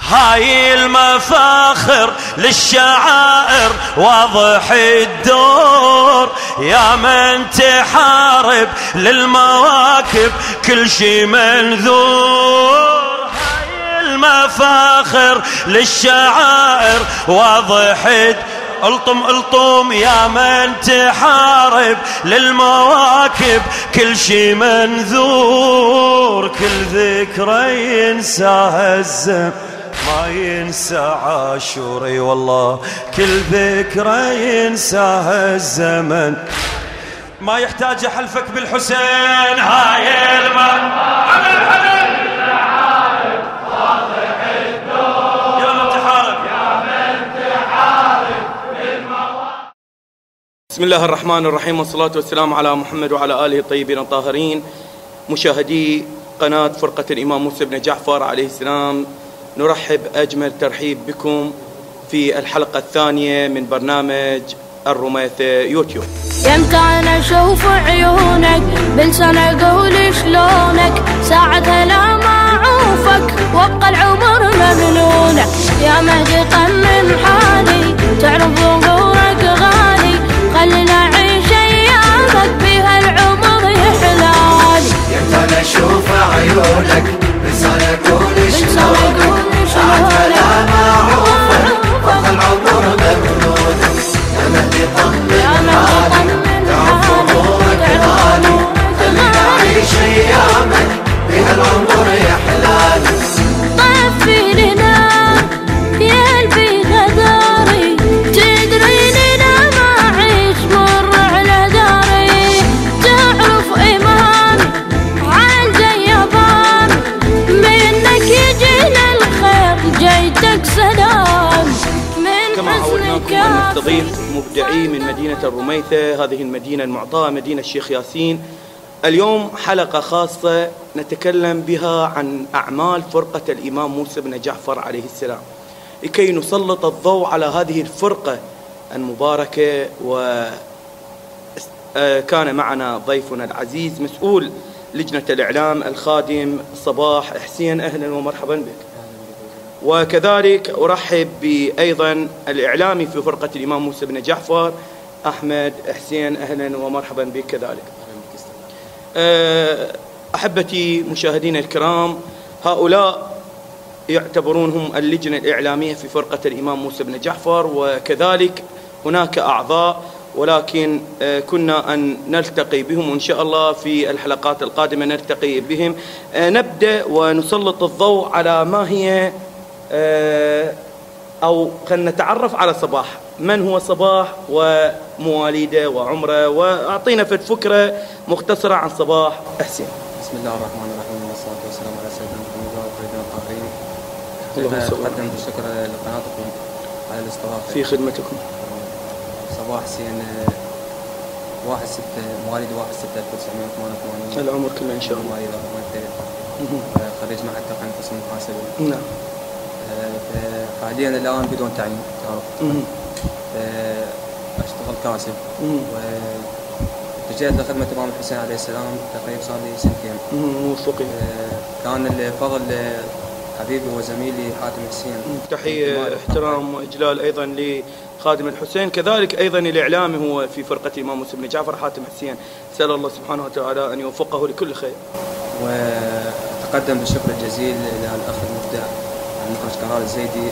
هاي المفاخر للشعائر واضح الدور، يا من تحارب للمواكب كل شي منذور. هاي المفاخر للشعائر واضح الطم يا من تحارب للمواكب كل شي منذور. كل ذكرى ينساها الزمن ما ينسى عاشوري، والله كل ذكرى ينساها الزمن ما يحتاج حلفك بالحسين. هاي بسم الله الرحمن الرحيم، والصلاة والسلام على محمد وعلى آله الطيبين الطاهرين. مشاهدي قناة فرقة الإمام موسى بن جعفر عليه السلام، نرحب أجمل ترحيب بكم في الحلقة الثانية من برنامج الرميثة يوتيوب. يمتى أنا أشوف عيونك بلسان أقول شلونك، ساعتها لا ما أعوفك وابقى العمر ممنونك. يا مهدي طمن حالي تعرف ظهورك غالي، خلنا أعيش أيامك بها العمر يحلالي. يمتى أنا أشوف عيونك بلسان أقول شلونك، ساعتها لا ما أعوفك وابقى العمر ممنونك. يا مهدي طمن حالي تعرف ظهورك غالي، خلنا أعيش أيامك بها العمر يحلالي. طفي لنا يا قلبي غداري، تدري لنا ما أعيش مر على داري. تعرف إيماني عندي يابان، منك يجينا الخير جيتك سلام. كما عودناكم أن نستضيف مبدعي من مدينة الرميثة، هذه المدينة المعطاءة مدينة الشيخ ياسين. اليوم حلقة خاصة نتكلم بها عن أعمال فرقة الإمام موسى بن جعفر عليه السلام، لكي نسلط الضوء على هذه الفرقة المباركة. وكان معنا ضيفنا العزيز مسؤول لجنة الإعلام الخادم صباح حسين، أهلا ومرحبا بك. وكذلك أرحب بأيضا الإعلامي في فرقة الإمام موسى بن جعفر أحمد حسين، أهلا ومرحبا بك كذلك. أحبتي مشاهدينا الكرام، هؤلاء يعتبرونهم اللجنة الإعلامية في فرقة الإمام موسى بن جعفر، وكذلك هناك أعضاء، ولكن كنا أن نلتقي بهم، وإن شاء الله في الحلقات القادمة نلتقي بهم. نبدأ ونسلط الضوء على ما هي أو خلينا نتعرف على صباح. من هو صباح ومواليده وعمره، وأعطينا فكرة مختصرة عن صباح حسين. بسم الله الرحمن الرحيم، والصلاة والسلام على سيدنا محمد وعلى آله الطاهرين. أقدم بالشكر لقناتكم على الاستضافة. في خدمتكم. صباح حسين 1/6 مواليد 1/6/1988. العمر كله إن شاء الله. مواليد خريج معهد تقنية قسم المحاسبة. نعم. حاليا الآن بدون تعيين، تعرف. أشتغل كاسب، واتجهت لخدمة الإمام الحسين عليه السلام تقريبا صار لي 2 سنين. موفقين. كان الفضل حبيبي وزميلي حاتم حسين. تحية احترام وإجلال أيضا لخادم الحسين، كذلك أيضا الإعلامي هو في فرقة الإمام موسى بن جعفر حاتم حسين. أسأل الله سبحانه وتعالى أن يوفقه لكل خير. وأتقدم بالشكر الجزيل إلى الأخ المبدع المخرج كمال الزيدي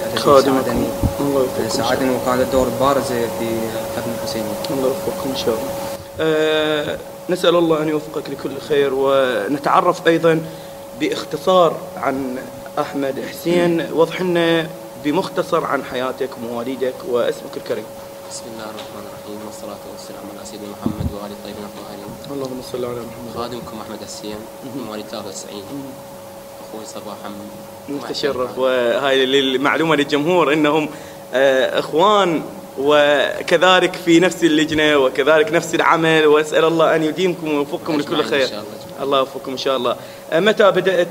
الذي ساعدني وكان له دور بارز في خدمة الحسين. الله يوفقكم إن شاء الله. نسأل الله أن يوفقك لكل خير. ونتعرف أيضا باختصار عن أحمد حسين، وضح لنا بمختصر عن حياتك ومواليدك واسمك الكريم. بسم الله الرحمن الرحيم، والصلاة والسلام على سيدنا محمد وآل الطيبين الطاهرين. اللهم صل على محمد. خادمكم أحمد حسين، مواليد 93. أخوي صباح نتشرف، وهاي المعلومة للجمهور أنهم إخوان، وكذلك في نفس اللجنة وكذلك نفس العمل، وأسأل الله أن يديمكم ويوفقكم لكل خير. الله يوفقكم إن شاء الله. متى بدأت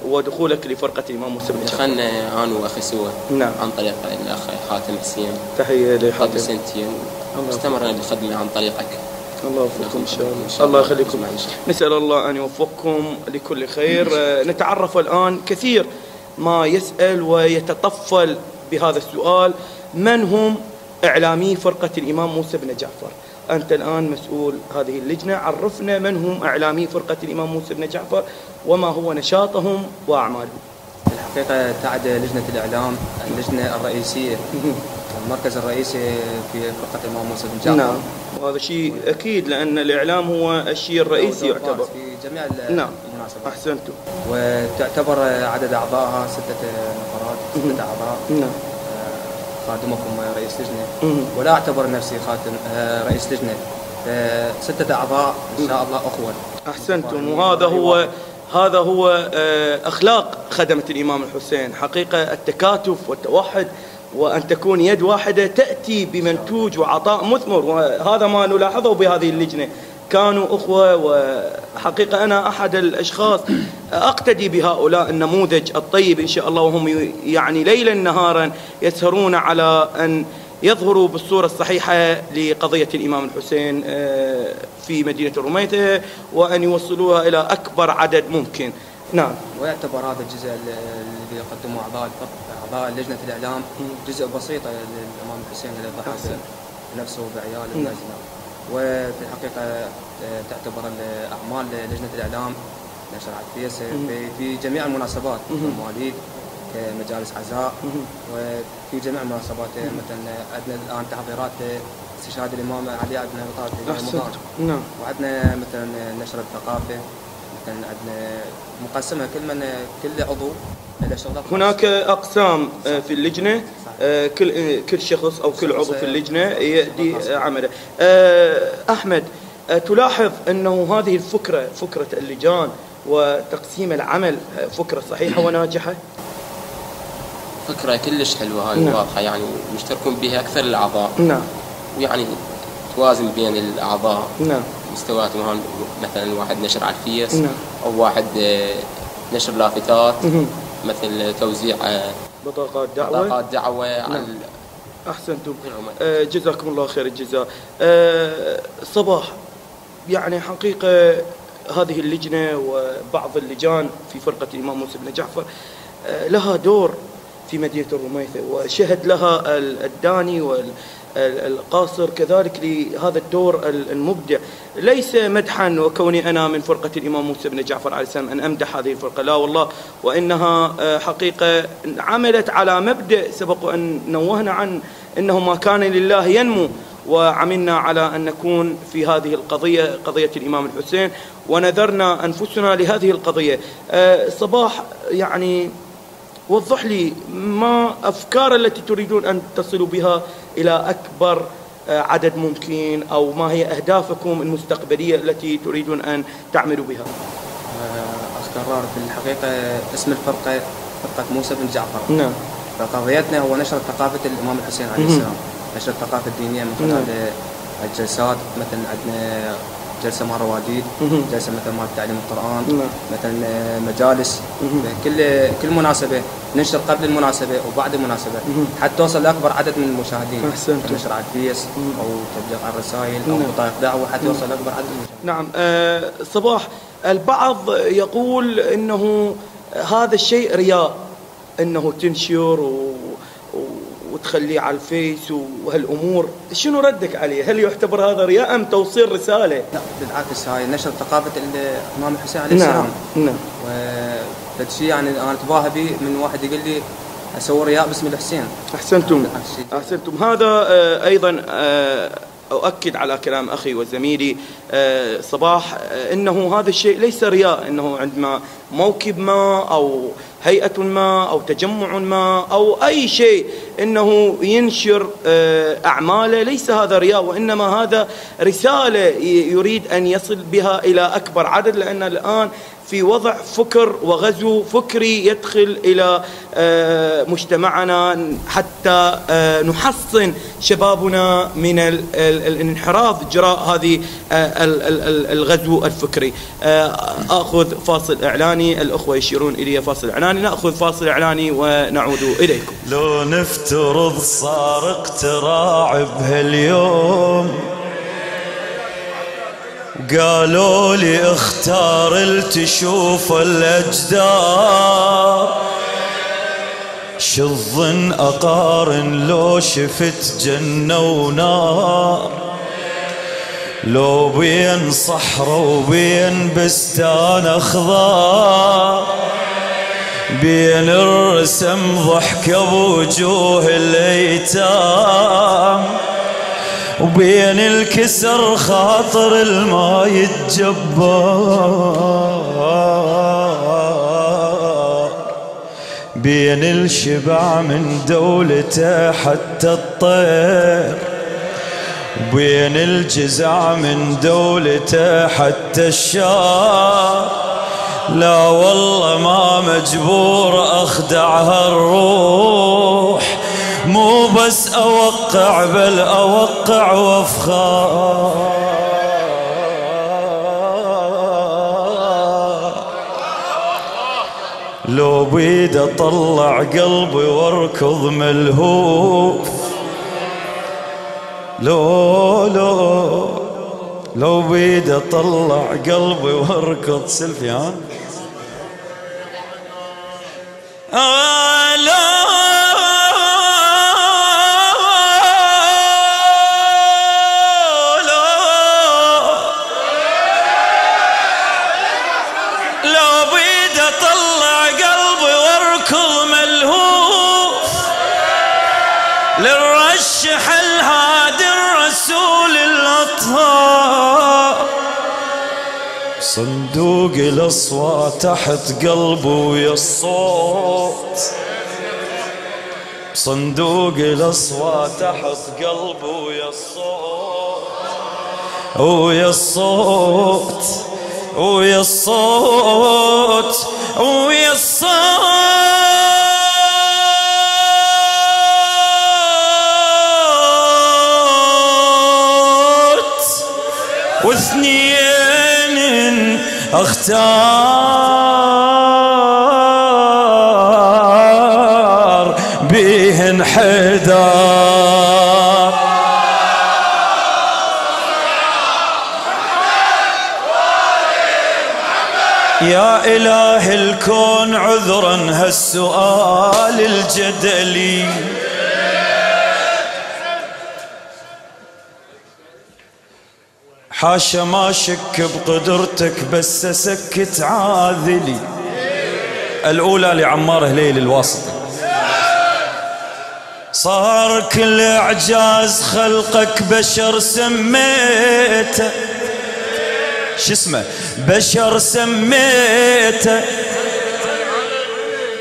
ودخولك لفرقة الإمام موسى بن جعفر؟ دخلنا أنا وأخي سوا. نعم. عن طريق الأخ حاتم حسين. تحية لحاتم. قبل 2 سنين استمرنا بالخدمة عن طريقك. الله يوفقكم إن شاء الله. الله يخليكم. نسأل الله أن يوفقكم لكل خير. نتعرف الآن كثير ما يسأل ويتطفل بهذا السؤال: من هم إعلامي فرقة الإمام موسى بن جعفر؟ أنت الآن مسؤول هذه اللجنة، عرفنا من هم إعلامي فرقة الإمام موسى بن جعفر وما هو نشاطهم وأعمالهم. الحقيقة تعد لجنة الإعلام اللجنة الرئيسية، المركز الرئيسي في فرقة الإمام موسى بن جعفر. نعم، وهذا شيء أكيد، لأن الإعلام هو الشيء الرئيسي يعتبر في جميع نعم. المناسبات. أحسنتم. وتعتبر عدد أعضائها 6 نفرات، 6 أعضاء. نعم. خادمكم رئيس لجنة، ولا أعتبر نفسي خادم رئيس لجنة. 6 أعضاء إن شاء الله أخوة. أحسنتم. وهذا هو أخلاق خدمة الإمام الحسين، حقيقة التكاتف والتوحد، وأن تكون يد واحدة تأتي بمنتوج وعطاء مثمر، وهذا ما نلاحظه بهذه اللجنة. كانوا أخوة، وحقيقة أنا أحد الأشخاص أقتدي بهؤلاء النموذج الطيب إن شاء الله، وهم يعني ليلا نهارا يسهرون على أن يظهروا بالصورة الصحيحة لقضية الإمام الحسين في مدينة الرميثة، وأن يوصلوها إلى أكبر عدد ممكن. نعم. ويعتبر هذا الجزء الذي يقدمه أعضاء لجنة الإعلام جزء بسيط للإمام الحسين الذي ضحى بنفسه وبعياله. وفي الحقيقة تعتبر أعمال لجنة الإعلام نشر عفيس في جميع المناسبات، المواليد، كمجالس عزاء، وفي جميع المناسبات. مثلا عندنا الآن تحضيرات استشهاد الإمام علي بن أبي طالب في رمضان. نعم. وعندنا مثلا نشر الثقافة، مثلا عندنا مقسمة كل عضو له شغلات. هناك أقسام في اللجنة، كل شخص أو كل عضو في اللجنة يؤدي عمله. أحمد، تلاحظ أنه هذه الفكرة، فكرة اللجان وتقسيم العمل، فكرة صحيحة وناجحة؟ فكرة كلش حلوة هاي. نعم. واضحة، يعني مشتركون بها أكثر الأعضاء. نعم. ويعني توازن بين الأعضاء. نعم. مستوياتهم، هون مثلا واحد نشر عفيس. نعم. أو واحد نشر لافتات. مثل توزيع بطاقات دعوة. نعم. أحسنتم. جزاكم الله خير الجزاء. صباح، يعني حقيقة هذه اللجنة وبعض اللجان في فرقة الإمام موسى بن جعفر لها دور في مدينة الرميثة، وشهد لها الداني والقاصر كذلك لهذا الدور المبدع. ليس مدحا وكوني أنا من فرقة الإمام موسى بن جعفر عليه السلام أن أمدح هذه الفرقة، لا والله، وإنها حقيقة عملت على مبدأ سبق أن نوهنا عن أنه ما كان لله ينمو، وعملنا على أن نكون في هذه القضية، قضية الإمام الحسين، ونذرنا أنفسنا لهذه القضية. صباح، يعني وضح لي ما أفكار التي تريدون أن تصلوا بها إلى أكبر عدد ممكن، أو ما هي أهدافكم المستقبلية التي تريدون أن تعملوا بها؟ أخ كرار، في الحقيقة اسم الفرقة فرقة موسى بن جعفر. نعم. فقضيتنا هو نشر ثقافة الإمام الحسين عليه السلام، نشر الثقافة الدينية من خلال الجلسات. مثلا عندنا جلسة مع رواديد، جلسة مثلا مع تعليم القرآن، مثلا مجالس. كل مناسبة ننشر قبل المناسبة وبعد المناسبة حتى توصل لأكبر عدد من المشاهدين. نشر على الفيس أو تبليغ على الرسائل أو بطايق دعوة حتى يوصل لأكبر عدد من المشاهدين. نعم. صباح، البعض يقول إنه هذا الشيء رياء، إنه تنشر وتخليه على الفيس وهالأمور، شنو ردك عليه؟ هل يعتبر هذا رياء أم توصيل رسالة؟ لا بالعكس، هاي نشر ثقافة الإمام الحسين عليه السلام. نعم. وهذا الشيء يعني أنا أتباهى به من واحد يقول لي أسوي رياء باسم الحسين. أحسنتم. أحسنتم. هذا أيضا أؤكد على كلام أخي وزميلي صباح، إنه هذا الشيء ليس رياء، إنه عندما موكب ما أو هيئة ما أو تجمع ما أو أي شيء إنه ينشر أعماله، ليس هذا رياء، وإنما هذا رسالة يريد أن يصل بها إلى أكبر عدد، لأن الآن في وضع فكر وغزو فكري يدخل إلى مجتمعنا حتى نحصن شبابنا من الانحراف جراء هذه الغزو الفكري. أخذ فاصل إعلاني، الأخوة يشيرون إلي فاصل إعلاني، نأخذ فاصل إعلاني ونعود إليكم. لو نفترض صار اقتراع بهاليوم، قالوا لي اختار تشوف الأجدار، شظن أقارن لو شفت جنة ونار، لو بين صحراء وبين بستان أخضر، بين الرسم ضحك بوجوه الأيتام، وبين الكسر خاطر الماء الجبار، بين الشبع من دولته حتى الطير، بين الجزع من دولته حتى الشار. لا والله ما مجبور أخدع هالروح، مو بس أوقع بل أوقع وأفخار. لو بيد أطلع قلبي واركض ملهوف، لو بيد أطلع قلبي واركض سلفيان. للرشح الهادي الرسول الأطهار، صندوق الأصوات تحت قلبه ويا الصوت، صندوق الأصوات تحت قلبه ويا الصوت، ويا الصوت ويا الصوت ويا الصوت. واثنين اختار بيهن حدار. يا إله الكون عذرا هالسؤال الجدلي، حاشا ما شك بقدرتك بس اسكت عاذلي. الأولى لعمار هليل الواسطة. صار كل إعجاز خلقك بشر سميته، شو اسمه بشر سميته،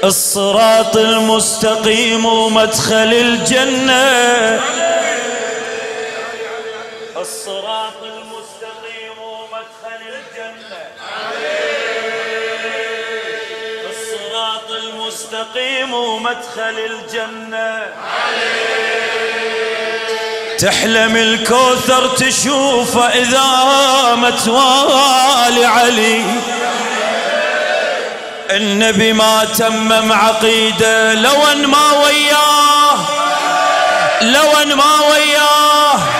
الصراط المستقيم ومدخل الجنة، الصراط المستقيم ومدخل الجنة، الصراط المستقيم ومدخل الجنة. تحلم الكوثر تشوفه إذا متوالي علي، النبي ما تمم عقيده لو ان ما وياه، لو ان ما وياه.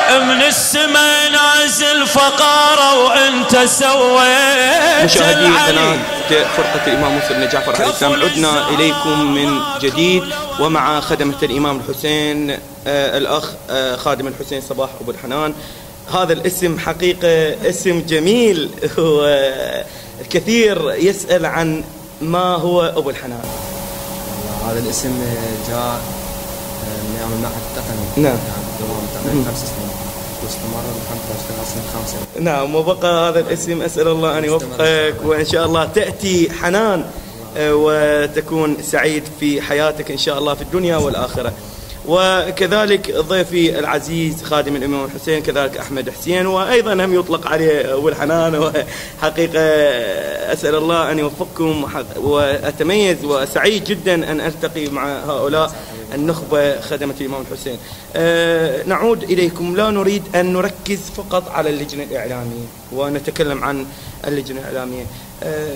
من السماء نازل فقاره وانت سويت. مشاهدي قناة فرقة الإمام موسى بن جعفر عليه السلام، عدنا إليكم من جديد ومع خدمة الإمام الحسين الأخ خادم الحسين صباح أبو الحنان. هذا الاسم حقيقة اسم جميل، والكثير يسأل عن ما هو أبو الحنان. هذا الاسم جاء من أيام المعهد التقني. نعم. الدوام تقريبا 5 سنين واستمر الحمد لله سنة 5. نعم، وبقى هذا الاسم أسأل الله أن يوفقك، وإن شاء الله تأتي حنان وتكون سعيد في حياتك إن شاء الله في الدنيا والآخرة. وكذلك ضيفي العزيز خادم الإمام الحسين كذلك أحمد حسين، وأيضا هم يطلق عليه أبو الحنان. وحقيقة أسأل الله أن يوفقكم، وأتميز وسعيد جدا أن ألتقي مع هؤلاء النخبة خدمة الإمام الحسين. نعود إليكم، لا نريد أن نركز فقط على اللجنة الإعلامية ونتكلم عن اللجنة الإعلامية.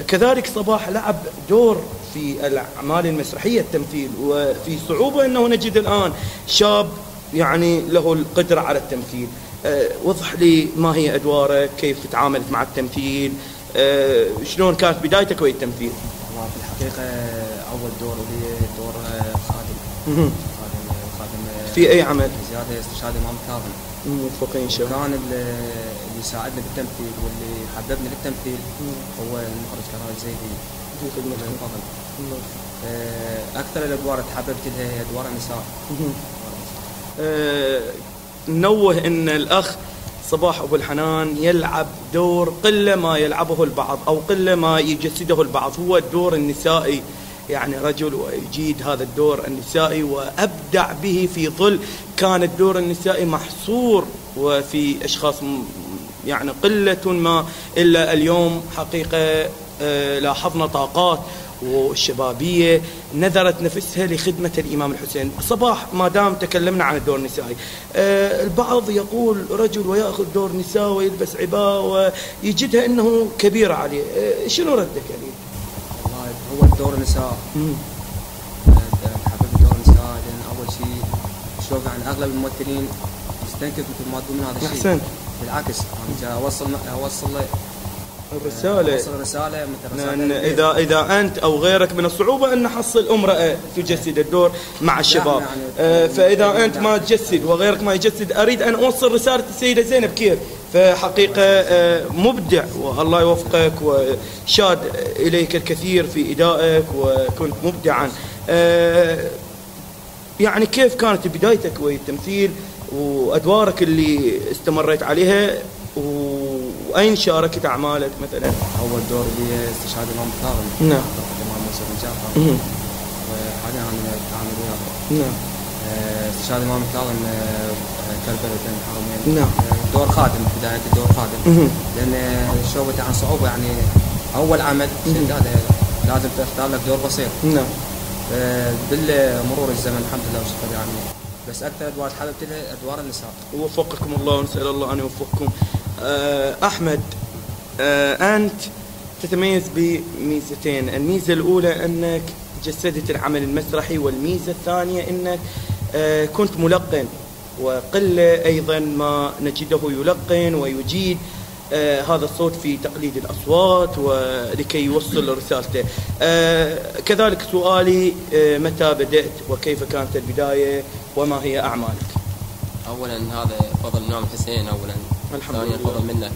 كذلك صباح لعب دور في الأعمال المسرحية التمثيل، وفي صعوبة أنه نجد الآن شاب يعني له القدرة على التمثيل. وضح لي ما هي أدوارك، كيف تعاملت مع التمثيل، شلون كانت بدايتك ويا التمثيل؟ في الحقيقة أول دور لي دور خادم في أي عمل؟ زيادة استشهاد الإمام الكاظم. موفقين إن شاء الله. كان اللي ساعدني بالتمثيل واللي حببني للتمثيل هو المخرج كرال زيدي. أكثر الأدوار اللي تحببت لها هي أدوار النساء. نوه أن الأخ صباح أبو الحنان يلعب دور قلة ما يلعبه البعض أو قلة ما يجسده البعض، هو الدور النسائي، يعني رجل ويجيد هذا الدور النسائي وأبدع به في ظل كان الدور النسائي محصور وفي أشخاص يعني قلة ما، إلا اليوم حقيقة لاحظنا طاقات والشبابية نذرت نفسها لخدمة الإمام الحسين. صباح ما دام تكلمنا عن الدور النسائي، البعض يقول رجل ويأخذ دور نساء ويلبس عباءة ويجدها أنه كبير عليه، شنو ردك عليه؟ والله هو الدور النساء حبيت دور النساء لأن أول شيء شوف يعني أغلب الممثلين يستنكف مثل ما تقول من هذا الشيء. أحسنت. بالعكس أنا أوصل الرسالة مثل أن إذا أنت أو غيرك من الصعوبة أن نحصل امرأة تجسد الدور مع الشباب، فإذا أنت ما تجسد وغيرك ما يجسد أريد أن أوصل رسالة السيدة زينب كيف، فحقيقة مبدع والله يوفقك وشاد إليك الكثير في إدائك وكنت مبدعا. يعني كيف كانت بدايتك والتمثيل وأدوارك اللي استمريت عليها وأين شاركت أعمالك مثلا؟ أول دور لي استشهاد الإمام الكاظم. نعم. الإمام موسى بن جعفر. وحاليا أنا أعمل وياه. نعم. استشهاد الإمام الكاظم كربلاء بين الحرمين. نعم. دور خادم، بداية الدور خادم. لأن شوبتي عن صعوبة يعني أول عمل هذا لازم تختار لك دور بسيط. نعم. بالمرور الزمن الحمد لله وشكرا يعني، بس أكثر أدوار حببت لها أدوار النساء. وفقكم الله ونسأل الله أن يوفقكم. أحمد، أنت تتميز بميزتين، الميزة الأولى أنك جسدت العمل المسرحي، والميزة الثانية أنك كنت ملقن، وقلة أيضا ما نجده يلقن ويجيد هذا الصوت في تقليد الأصوات ولكي يوصل رسالته. كذلك سؤالي، متى بدأت وكيف كانت البداية وما هي أعمالك؟ أولا هذا فضل الإمام الحسين أولا، ثانيا فضل منك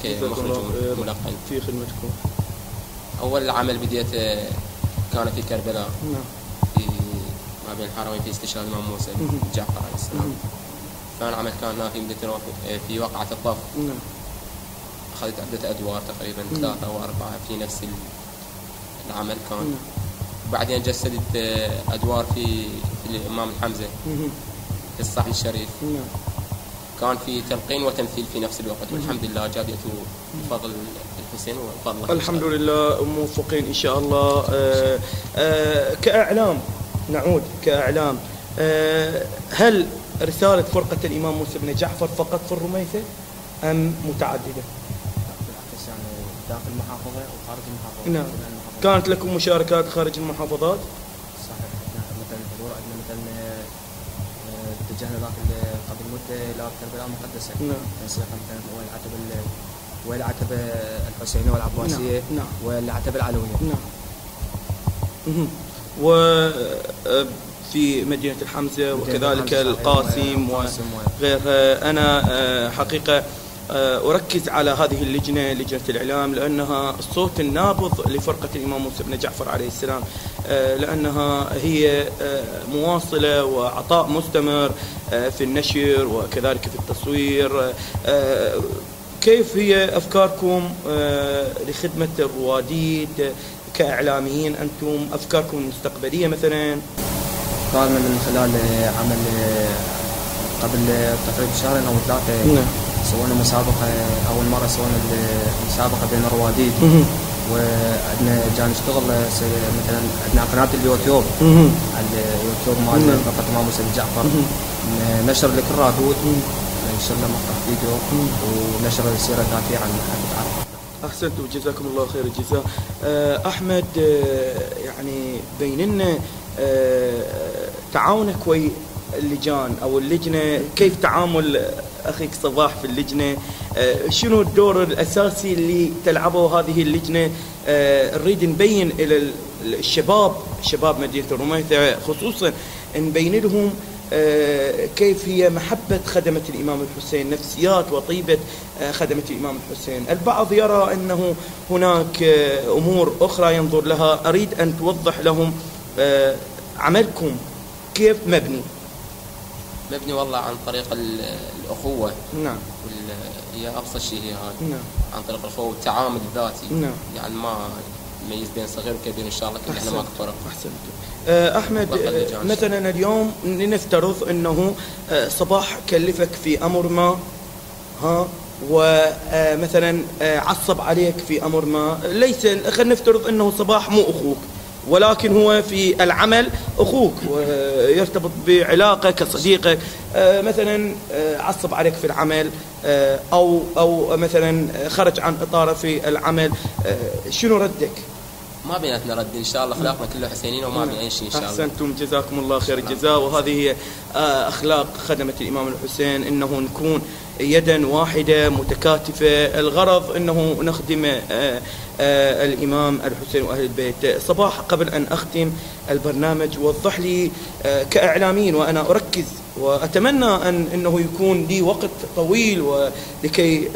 كمخرج وملقن في خدمتكم. أول عمل بديت كان في كربلاء. نعم. في ما بين الحرمين في استشهاد الإمام موسى بن جعفر عليه السلام. ثاني عمل كان في وقعة الطف. نعم. أخذت عدة أدوار تقريبا 3 أو 4 في نفس العمل كان. بعدين جسدت أدوار في الإمام الحمزة في الصحن الشريف. كان في تلقين وتمثيل في نفس الوقت، والحمد لله جابته بفضل الحسين وفضله. الحمد لله موفقين إن شاء الله. كإعلام نعود كإعلام، هل رسالة فرقة الإمام موسى بن جعفر فقط في الرميثة أم متعددة؟ بالعكس يعني داخل المحافظة وخارج المحافظة. نعم. كانت لكم مشاركات خارج المحافظات؟ صحيح. مثلا حضور عندنا مثلا اتجهنا قبل مدة إلى كربلاء المقدسة. نعم. مثلا والعتبة الحسينية والعباسية. نعم. والعتبة العلوية. نعم. وفي مدينة الحمزة وكذلك القاسم وغيرها. أنا حقيقة أركز على هذه اللجنة، لجنة الإعلام، لأنها الصوت النابض لفرقة الإمام موسى بن جعفر عليه السلام، لأنها هي مواصلة وعطاء مستمر في النشر وكذلك في التصوير. كيف هي أفكاركم لخدمة الرواديد كإعلاميين أنتم، أفكاركم المستقبلية مثلا؟ قال من خلال عمل قبل تقريبا شهرين أو 3 سوينا مسابقة، أول مرة سوينا المسابقة بين الرواديد، وعندنا جاي نشتغل مثلا عندنا قناة اليوتيوب، على اليوتيوب مال فرقة الإمام موسى بن جعفر، نشر لكل رادود نشر له مقطع فيديو ونشر السيرة الذاتية عن حافظ عرفة. أحسنت وجزاكم الله خير الجزاء. أحمد، يعني بيننا تعاونك ويا اللجان أو اللجنة، كيف تعامل أخيك صباح في اللجنة؟ شنو الدور الأساسي اللي تلعبه هذه اللجنة؟ نريد نبين إلى الشباب شباب مدينة الرميثة، خصوصا نبين لهم كيف هي محبة خدمة الإمام الحسين، نفسيات وطيبة خدمة الإمام الحسين. البعض يرى أنه هناك أمور أخرى ينظر لها، أريد أن توضح لهم عملكم كيف مبني. مبني والله عن طريق الأخوة. نعم. هي أبسط شيء هي هذا. نعم. عن طريق الأخوة والتعامل الذاتي. نعم. يعني ما ميز بين صغير وكبير إن شاء الله كلنا احنا ما فرق. أحسنت. أحمد، مثلا اليوم لنفترض أنه صباح كلفك في أمر ما، ومثلا عصب عليك في أمر ما، ليس، خلينا نفترض أنه صباح مو أخوك، ولكن هو في العمل أخوك ويرتبط بعلاقة كصديقك، مثلا عصب عليك في العمل أو مثلا خرج عن إطاره في العمل، شنو ردك؟ ما بيناتنا رد إن شاء الله، خلاقنا كله حسينين وما بين أي شيء إن شاء الله. أحسنتم، جزاكم الله خير الجزاء. وهذه هي أخلاق خدمة الإمام الحسين، إنه نكون يدا واحدة متكاتفة، الغرض أنه نخدم الإمام الحسين وأهل البيت. صباح، قبل أن أختم البرنامج وضح لي كإعلاميين، وأنا أركز وأتمنى أنه يكون لي وقت طويل ولكي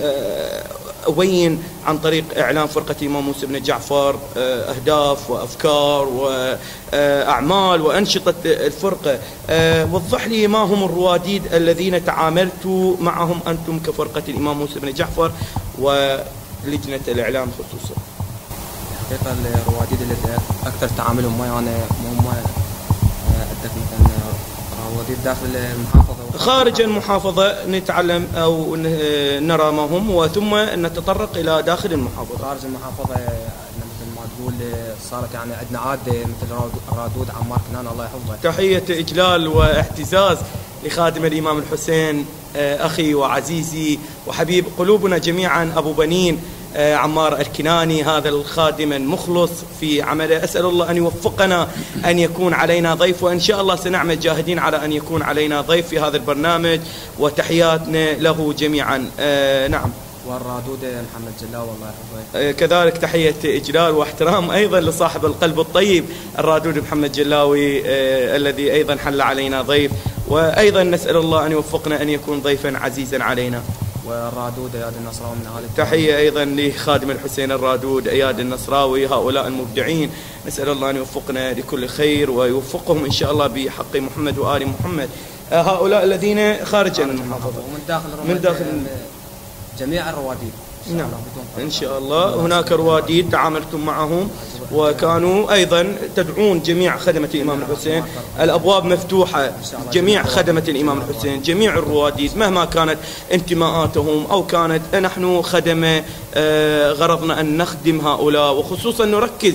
أبين عن طريق إعلام فرقة الإمام موسى بن جعفر أهداف وأفكار وأعمال وأنشطة الفرقة. وضح لي ما هم الرواديد الذين تعاملتوا معهم أنتم كفرقة الإمام موسى بن جعفر ولجنة الإعلام خصوصا. حقيقة الرواديد اللي أكثر تعاملهم معي أنا هم عدة مثلا رواديد داخل المحافظة خارج المحافظة نتعلم أو نرى ما هم، وثم نتطرق إلى داخل المحافظة. خارج المحافظة مثل ما تقول صارت يعني عندنا عادة مثل رادود عمار كنان الله يحفظه. تحية إجلال واحتزاز لخادم الإمام الحسين أخي وعزيزي وحبيب قلوبنا جميعا أبو بنين عمار الكناني، هذا الخادم المخلص في عمله. أسأل الله أن يوفقنا أن يكون علينا ضيف، وإن شاء الله سنعمل جاهدين على أن يكون علينا ضيف في هذا البرنامج، وتحياتنا له جميعا. نعم. والرادود محمد جلاوي الله يحفظه. كذلك تحية إجلال واحترام أيضا لصاحب القلب الطيب الرادود محمد جلاوي الذي أيضا حل علينا ضيف، وأيضا نسأل الله أن يوفقنا أن يكون ضيفا عزيزا علينا. والرادود اياد النصراوي من اهل تحيه ايضا لخادم الحسين الرادود اياد النصراوي، هؤلاء المبدعين نسال الله ان يوفقنا لكل خير ويوفقهم ان شاء الله بحق محمد وآل محمد. هؤلاء الذين خارج المحافظه ومن داخل جميع الرواديد. نعم إن شاء الله. هناك رواديد تعاملتم معهم وكانوا أيضا تدعون جميع خدمة الإمام الحسين، الأبواب مفتوحة جميع خدمة الإمام الحسين، جميع الرواديد مهما كانت انتماءاتهم أو كانت، نحن خدمة غرضنا أن نخدم هؤلاء، وخصوصا نركز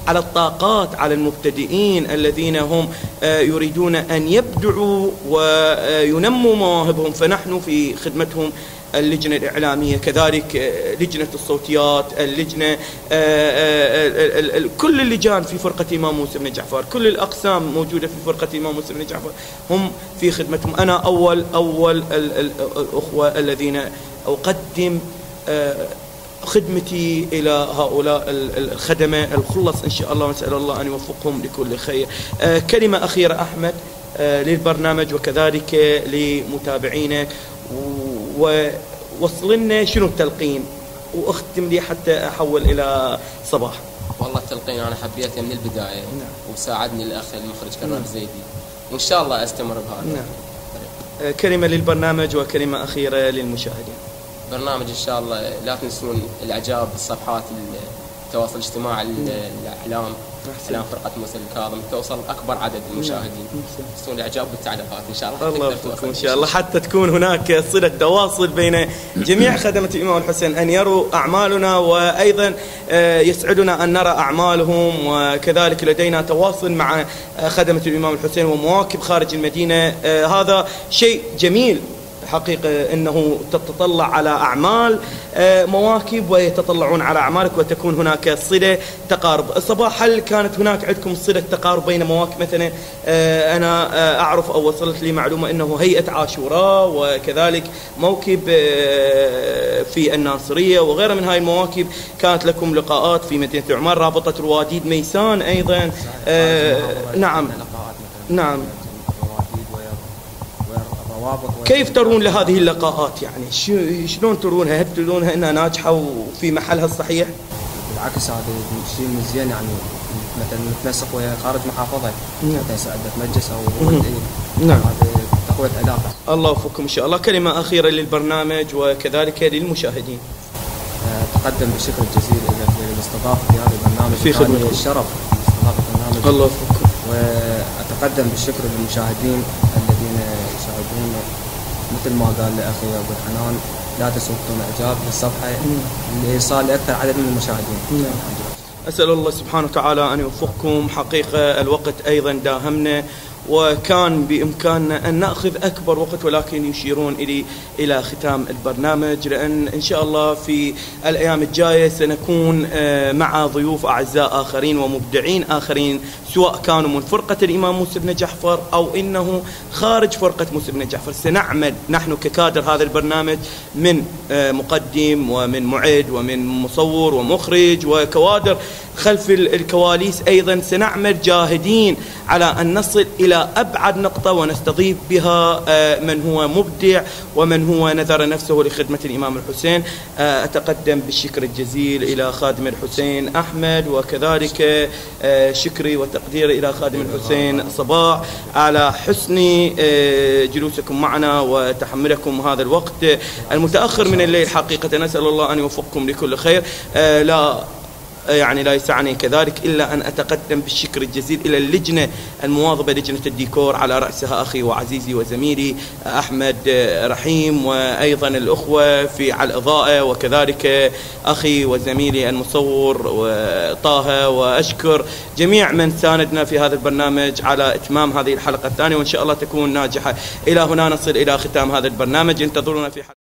على الطاقات، على المبتدئين الذين هم يريدون أن يبدعوا وينموا مواهبهم، فنحن في خدمتهم. اللجنة الإعلامية كذلك، لجنة الصوتيات، اللجنة كل اللجان في فرقة الإمام موسى بن جعفر، كل الأقسام موجودة في فرقة الإمام موسى بن جعفر هم في خدمتهم. أنا أول الأخوة الذين أقدم خدمتي إلى هؤلاء الخدمة الخلص إن شاء الله، ونسأل الله أن يوفقهم لكل خير. كلمة أخيرة أحمد للبرنامج وكذلك لمتابعينك، ووصلنا شنو التلقين، واختم لي حتى أحول إلى صباح. والله التلقين أنا حبيته من البداية. نعم. وساعدني الأخ المخرج كرار زيدي، وإن شاء الله أستمر بهذا. نعم. كلمة للبرنامج وكلمة أخيرة للمشاهدين. برنامج إن شاء الله لا تنسون الإعجاب بالصفحات التواصل الاجتماعي، الإعلام، إعلام فرقة موسى الكاظم، توصل أكبر عدد المشاهدين. تنسون الإعجاب بالتعليقات إن شاء الله. الله يوفقكم إن شاء الله، حتى تكون هناك صلة تواصل بين جميع خدمة الإمام الحسين، أن يروا أعمالنا وأيضا يسعدنا أن نرى أعمالهم، وكذلك لدينا تواصل مع خدمة الإمام الحسين ومواكب خارج المدينة. هذا شيء جميل حقيقة أنه تتطلع على أعمال مواكب ويتطلعون على أعمالك وتكون هناك صلة تقارب. صباح، هل كانت هناك عندكم صلة تقارب بين مواكب؟ مثلا أنا أعرف أو وصلت لي معلومة أنه هيئة عاشوراء وكذلك موكب في الناصرية وغيرها من هاي المواكب كانت لكم لقاءات في مدينة عمان، رابطة رواديد ميسان أيضا. نعم نعم. كيف ترون لهذه اللقاءات؟ يعني شلون ترونها؟ هل ترونها انها ناجحه وفي محلها الصحيح؟ بالعكس هذا شيء مزيان، يعني مثلا نتنسق ويا خارج محافظه حتى يساعد متمجس او نعم، هذا تقويه علاقه. الله يوفقكم ان شاء الله. كلمه اخيره للبرنامج وكذلك للمشاهدين. تقدم بالشكر الجزيل للاستضافه في هذا البرنامج، في خدمتكم. الشرف استضافه البرنامج. الله يوفقكم. واتقدم بالشكر للمشاهدين الذين يشاهدون، مثل ما قال لاخي ابو الحنان، لا تسوقون اعجاب للصفحه لايصال لاكثر عدد من المشاهدين. اسال الله سبحانه وتعالى ان يوفقكم. حقيقه الوقت ايضا داهمنا وكان بإمكاننا أن نأخذ أكبر وقت، ولكن يشيرون إلى ختام البرنامج، لأن إن شاء الله في الأيام الجاية سنكون مع ضيوف أعزاء آخرين ومبدعين آخرين، سواء كانوا من فرقة الإمام موسى بن جعفر أو إنه خارج فرقة موسى بن جعفر. سنعمل نحن ككادر هذا البرنامج من مقدم ومن معد ومن مصور ومخرج وكوادر خلف الكواليس، أيضا سنعمل جاهدين على أن نصل إلى أبعد نقطة ونستضيف بها من هو مبدع ومن هو نذر نفسه لخدمة الإمام الحسين. أتقدم بالشكر الجزيل إلى خادم الحسين أحمد، وكذلك شكري وتقديري إلى خادم الحسين صباح على حسن جلوسكم معنا وتحملكم هذا الوقت المتأخر من الليل. حقيقة نسأل الله أن يوفقكم لكل خير. لا يسعني كذلك إلا أن أتقدم بالشكر الجزيل إلى اللجنة المواظبة، لجنة الديكور على رأسها أخي وعزيزي وزميلي أحمد رحيم، وأيضا الأخوة على الإضاءة، وكذلك أخي وزميلي المصور طه، وأشكر جميع من ساندنا في هذا البرنامج على إتمام هذه الحلقة الثانية، وإن شاء الله تكون ناجحة. إلى هنا نصل إلى ختام هذا البرنامج. انتظرونا في